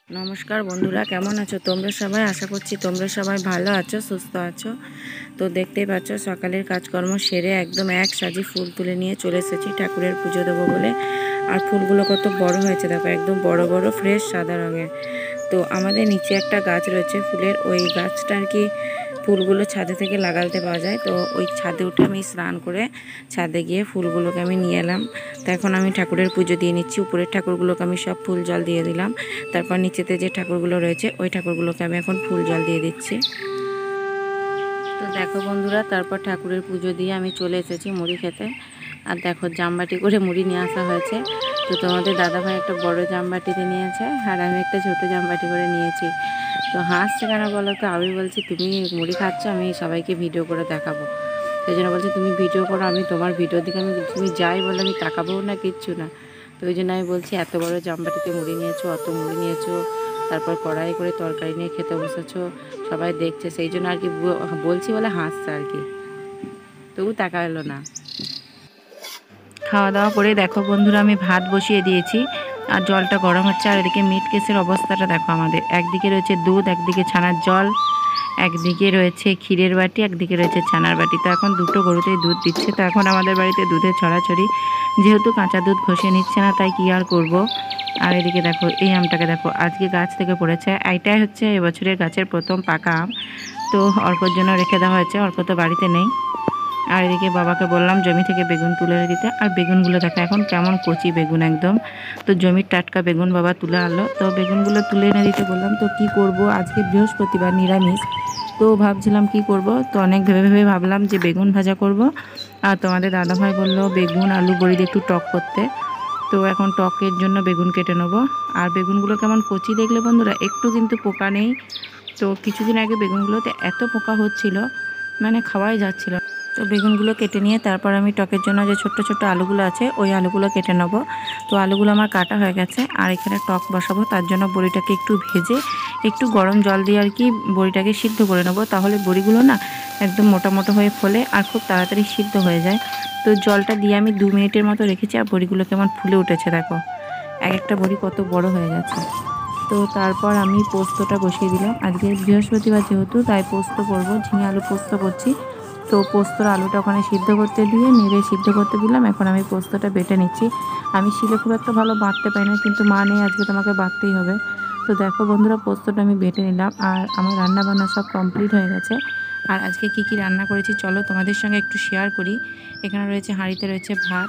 নমস্কার বন্ধুরা, কেমন আছো তোমরা সবাই? আশা করছি তোমরা সবাই ভালো আছো, সুস্থ আছো। তো দেখতেই পাচ্ছ সকালের কাজকর্ম সেরে একদম এক সাজি ফুল তুলে নিয়ে চলে এসেছি ঠাকুরের পুজো দেবো বলে। আর ফুলগুলো কত বড় হয়েছে দেখো, একদম বড় বড় ফ্রেশ সাদা রঙের। তো আমাদের নিচে একটা গাছ রয়েছে ফুলের, ওই গাছটা আর কি ফুলগুলো ছাদে থেকে লাগাতে পাওয়া যায়। তো ওই ছাদে উঠে আমি স্নান করে ছাদে গিয়ে ফুলগুলোকে আমি নিয়ে এলাম। তো এখন আমি ঠাকুরের পুজো দিয়ে নিচ্ছি। উপরের ঠাকুরগুলোকে আমি সব ফুল জল দিয়ে দিলাম, তারপর নিচেতে যে ঠাকুরগুলো রয়েছে ওই ঠাকুরগুলোকে আমি এখন ফুল জল দিয়ে দিচ্ছি। তো দেখো বন্ধুরা, তারপর ঠাকুরের পুজো দিয়ে আমি চলে এসেছি মুড়ি খেতে। আর দেখো জামবাটি করে মুড়ি নিয়ে আসা হয়েছে। তো তোমাদের দাদাভাই একটা বড় জামবাটিতে নিয়েছে আর আমি একটা ছোট জামবাটি করে নিয়েছি। তো হাসছে কেন বলো তো? আমি বলছি তুমি মুড়ি খাচ্ছ, আমি সবাইকে ভিডিও করে দেখাবো। সেই জন্য বলছি তুমি ভিডিও করো, আমি তোমার ভিডিও দিকে আমি তুমি যাই বলে আমি তাকাবোও না, কিচ্ছু না। তো ওই জন্য আমি বলছি এত বড় জামবাটিতে মুড়ি নিয়েছো, অত মুড়ি নিয়েছো, তারপর কড়াই করে তরকারি নিয়ে খেতে বসেছো, সবাই দেখছে, সেই জন্য আর কি বলছি বলে হাসছে আর কি। তবু তাকালো না। খাওয়া দাওয়া করে দেখো বন্ধুরা, আমি ভাত বসিয়ে দিয়েছি আর জলটা গরম হচ্ছে। আর এদিকে মিট কেসের অবস্থাটা দেখো, আমাদের একদিকে রয়েছে দুধ, একদিকে ছানার জল, একদিকে রয়েছে ক্ষীরের বাটি, একদিকে রয়েছে ছানার বাটি। তো এখন দুটো গরুতেই দুধ দিচ্ছে। তো এখন আমাদের বাড়িতে দুধের ছড়াছড়ি, যেহেতু কাঁচা দুধ ঘষে নিচ্ছে না তাই কি আর করব। আর এদিকে দেখো এই আমটাকে দেখো, আজকে গাছ থেকে পড়েছে। এইটাই হচ্ছে এবছরের গাছের প্রথম পাকা আম। তো অর্কর জন্য রেখে দেওয়া হয়েছে, অর্ক তো বাড়িতে নেই। আর এদিকে বাবাকে বললাম জমি থেকে বেগুন তুলে এনে দিতে। আর বেগুনগুলো দেখো এখন কেমন কচি বেগুন একদম। তো জমির টাটকা বেগুন বাবা তুলে আনলো। তো বেগুনগুলো তুলে এনে দিতে বললাম। তো কি করব, আজকে বৃহস্পতিবার, নিরামিষ। তো ভাবছিলাম কি করব। তো অনেক ভেবে ভেবে ভাবলাম যে বেগুন ভাজা করব। আর তোমাদের দাদাভাই বললো বেগুন আলু বড়ি দিয়ে একটু টক করতে। তো এখন টকের জন্য বেগুন কেটে নেবো। আর বেগুনগুলো কেমন কচি দেখলে বন্ধুরা, একটু কিন্তু পোকা নেই। তো কিছুদিন আগে বেগুনগুলোতে এত পোকা হচ্ছিল, মানে খাওয়াই যাচ্ছিল। তো বেগুনগুলো কেটে নিয়ে তারপর আমি টকের জন্য যে ছোট্ট ছোট্ট আলুগুলো আছে ওই আলুগুলো কেটে নেব। তো আলুগুলো আমার কাটা হয়ে গেছে। আর এখানে টক বসাবো, তার জন্য বড়িটাকে একটু ভেজে একটু গরম জল দিয়ে আর কি বড়িটাকে সিদ্ধ করে নেবো। তাহলে বড়িগুলো না একদম মোটা মোটা হয়ে ফোলে আর খুব তাড়াতাড়ি সিদ্ধ হয়ে যায়। তো জলটা দিয়ে আমি 2 মিনিটের মতো রেখেছি। আর বড়িগুলো কেমন ফুলে উঠেছে দেখো, এক একটা বড়ি কত বড় হয়ে গেছে। তো তারপর আমি পোস্তটা বসিয়ে দিলাম। আজকে বৃহস্পতিবার যেহেতু তাই পোস্ত করবো, ঝিঙে আলু পোস্ত করছি। তো পোস্তর আলুটা ওখানে সিদ্ধ করতে দিয়ে নেড়ে সিদ্ধ করতে দিলাম। এখন আমি পোস্তটা বেটে নিচ্ছি। আমি শিলে খুব একটা ভালো বাটতে পারি না, কিন্তু মা নেই আজকে, তোমাকে বাটতেই হবে। তো দেখো বন্ধুরা, পোস্তটা আমি বেটে নিলাম। আর আমার রান্না বান্না সব কমপ্লিট হয়ে গেছে। আর আজকে কি কি রান্না করেছি চলো তোমাদের সঙ্গে একটু শেয়ার করি। এখানে রয়েছে হাঁড়িতে রয়েছে ভাত,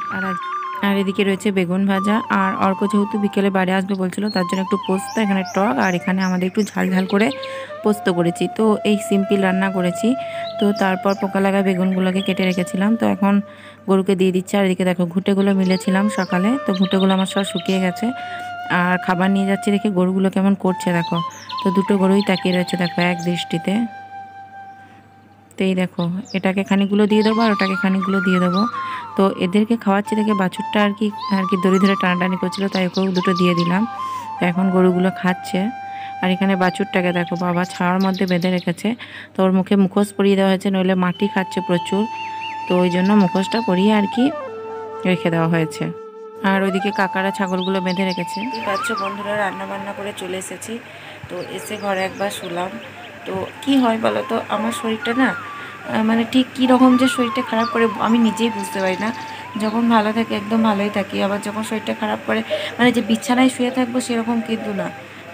আর এদিকে রয়েছে বেগুন ভাজা। আর অর্ক যেহেতু বিকেলে বাড়ি আসবে বলছিল, তার জন্য একটু পোস্ত, এখানে টক, আর এখানে আমাদের একটু ঝাল ঝাল করে পোস্ত করেছি। তো এই সিম্পল রান্না করেছি। তো তারপর পোকা লাগা বেগুনগুলোকে কেটে রেখেছিলাম, তো এখন গরুকে দিয়ে দিচ্ছি। আর এদিকে দেখো ঘুঁটেগুলো মিলেছিলাম সকালে, তো ঘুঁটেগুলো আমার সব শুকিয়ে গেছে। আর খাবার নিয়ে যাচ্ছি দেখে গরুগুলো কেমন করছে দেখো। তো দুটো গরুই তাকিয়ে রয়েছে দেখো এক দৃষ্টিতে। তো এই দেখো, এটাকে খানিকগুলো দিয়ে দেবো আর ওটাকে খানিকগুলো দিয়ে দেবো। তো এদেরকে খাওয়াচ্ছি দেখে বাছুরটা আর কি দড়ি ধরে টানাটানি করছিল, তাই ওকেও দুটো দিয়ে দিলাম। তো এখন গরুগুলো খাচ্ছে। আর এখানে বাছুরটাকে দেখো বাবা ছাওয়ার মধ্যে বেঁধে রেখেছে। তো ওর মুখে মুখোশ পরিয়ে দেওয়া হয়েছে, নইলে মাটি খাচ্ছে প্রচুর। তো ওই জন্য মুখোশটা পরিয়ে আর কি রেখে দেওয়া হয়েছে। আর ওইদিকে কাকারা ছাগলগুলো বেঁধে রেখেছে। এই পাচ্ছ বন্ধুরা, রান্না বান্না করে চলে এসেছি। তো এসে ঘরে একবার শুলাম। তো কি হয় বলো তো, আমার শরীরটা না মানে ঠিক কীরকম যে শরীরটা খারাপ করে আমি নিজেই বুঝতে পারি না। যখন ভালো থাকে একদম ভালোই থাকি, আবার যখন শরীরটা খারাপ করে মানে যে বিছানায় শুয়ে থাকবো সেরকম কিন্তু না।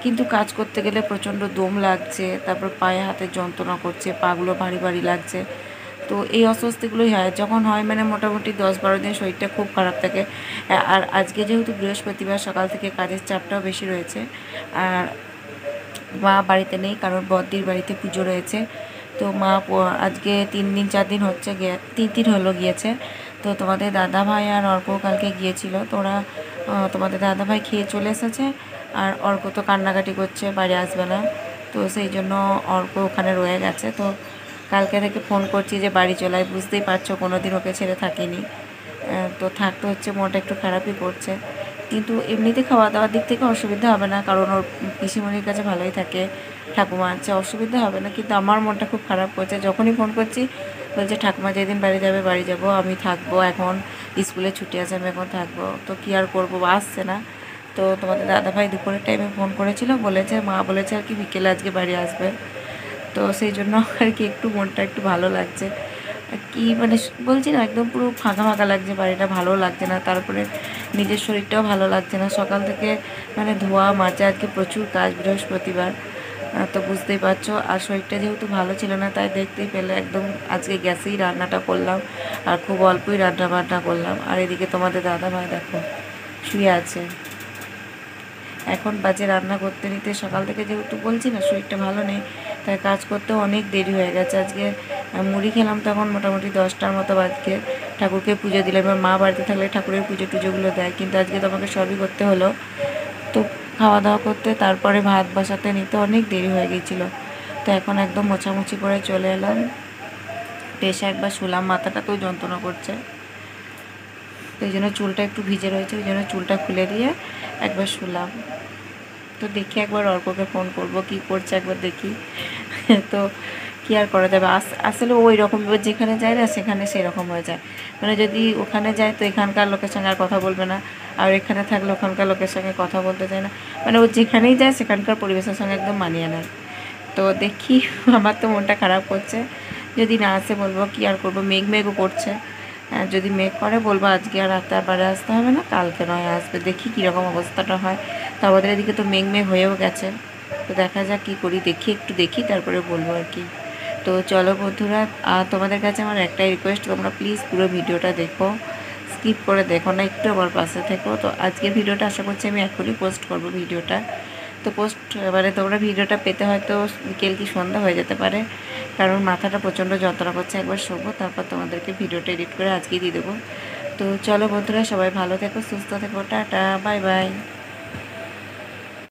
কিন্তু কাজ করতে গেলে প্রচণ্ড দম লাগছে, তারপর পায়ে হাতে যন্ত্রণা করছে, পাগুলো ভারী ভারী লাগছে। তো এই অস্বস্তিগুলোই হয় যখন হয়, মানে মোটামুটি 10-12 দিন শরীরটা খুব খারাপ থাকে। আর আজকে যেহেতু বৃহস্পতিবার, সকাল থেকে কাজের চাপটাও বেশি রয়েছে। আর মা বাড়িতে নেই, কারণ বদ্দির বাড়িতে পুজো রয়েছে। তো মা আজকে 3-4 দিন হচ্ছে গিয়ে, 3 দিন হলো গিয়েছে। তো তোমাদের দাদাভাই আর অর্ক কালকে গিয়েছিল। তো ওরা তোমাদের দাদাভাই খেয়ে চলে এসেছে। আর অর্ক তো কান্নাকাটি করছে, বাড়ি আসবে না। তো সেই জন্য অর্ক ওখানে রয়ে গেছে। তো কালকে থেকে ফোন করছি যে বাড়ি চলাই, বুঝতেই পারছো কোনো দিন ওকে ছেড়ে থাকিনি। তো থাকতে হচ্ছে, মনটা একটু খারাপই করছে। কিন্তু এমনিতে খাওয়া দাওয়ার দিক থেকে অসুবিধা হবে না, কারণ ওর পিসিমণির কাছে ভালোই থাকে, ঠাকুমা আছে, অসুবিধা হবে না। কিন্তু আমার মনটা খুব খারাপ করছে। যখনই ফোন করছি বলছে ঠাকুমা যেদিন বাড়ি যাবে বাড়ি যাব, আমি থাকবো, এখন স্কুলে ছুটি আছে, আমি এখন থাকবো। তো কী আর করবো, আসছে না। তো তোমাদের দাদাভাই দুপুরের টাইমে ফোন করেছিল, বলেছে মা বলেছে আর কি বিকেলে আজকে বাড়ি আসবে। তো সেই জন্য আর কি একটু মনটা একটু ভালো লাগছে কি, মানে বলছি না একদম পুরো ফাঁকা ফাঁকা লাগছে, বাড়িটা ভালো লাগছে না, তারপরে নিজের শরীরটাও ভালো লাগছে না। সকাল থেকে মানে ধোয়া মাজা, আজকে প্রচুর কাজ, বৃহস্পতিবার, তো বুঝতেই পারছো। আর শরীরটা যেহেতু ভালো ছিল না, তাই দেখতেই পেলে একদম আজকে গ্যাসেই রান্নাটা করলাম, আর খুব অল্পই রান্না বান্না করলাম। আর এদিকে তোমাদের দাদাভাই দেখো শুয়ে আছে। এখন বাজে রান্না করতে নিতে, সকাল থেকে যেহেতু বলছি না শরীরটা ভালো নেই, তাই কাজ করতেও অনেক দেরি হয়ে গেছে। আজকে মুড়ি খেলাম তখন মোটামুটি 10টার মতো বাজকে, ঠাকুরকে পুজো দিলাম। এবার মা বাড়িতে থাকলে ঠাকুরের পুজো টুজোগুলো দেয়, কিন্তু আজকে তোমাকে সবই করতে হলো। তো খাওয়া দাওয়া করতে, তারপরে ভাত বসাতে নিতে অনেক দেরি হয়ে গিয়েছিলো। তো এখন একদম মোছামুছি করে চলে এলাম, এসে একবার শুলাম, মাথাটাতেও যন্ত্রণা করছে, তো এই জন্য চুলটা একটু ভিজে রয়েছে, ওই জন্য চুলটা খুলে দিয়ে একবার শুলাম। তো দেখি একবার অর্ককে ফোন করব, কি করছে একবার দেখি। তো কী আর করা যাবে, আসলে ওই রকম যেখানে যায় না সেখানে সেরকম হয়ে যায়। মানে যদি ওখানে যায় তো এখানকার লোকের সঙ্গে আর কথা বলবে না, আর এখানে থাকলে ওখানকার লোকের সঙ্গে কথা বলতে চায় না। মানে ও যেখানেই যায় সেখানকার পরিবেশের সঙ্গে একদম মানিয়ে নেয়। তো দেখি, আমার তো মনটা খারাপ করছে, যদি না আসে বলবো কি আর করবো, মেঘ মেঘও করছে। যদি মেঘ করে বলবো আজকে আর রাতে আর বাড়ি আসতে হবে না, কালকে নয় আসবে। দেখি কীরকম অবস্থাটা হয়। তো আমাদের এদিকে তো মেঘ মেঘ হয়েও গেছে, তো দেখা যাক কী করি, দেখি একটু দেখি তারপরে বলবো আর কি। তো চলো বন্ধুরা, তোমাদের কাছে আমার একটাই রিকোয়েস্ট, তোমরা প্লিজ পুরো ভিডিওটা দেখো, স্কিপ করে দেখো না, একটু আমার পাশে থেকো। তো আজকের ভিডিওটা আশা করছি আমি এখনই পোস্ট করব ভিডিওটা। তো পোস্ট এবারে তোমরা ভিডিওটা পেতে হয়তো বিকেল কি সন্ধ্যা হয়ে যেতে পারে, কারণ মাথাটা প্রচণ্ড যন্ত্রণা করছে। একবার শোবো, তারপর তোমাদেরকে ভিডিওটা এডিট করে আজকেই দিয়ে দেবো। তো চলো বন্ধুরা, সবাই ভালো থেকো, সুস্থ থেকো, টাটা, বাই বাই।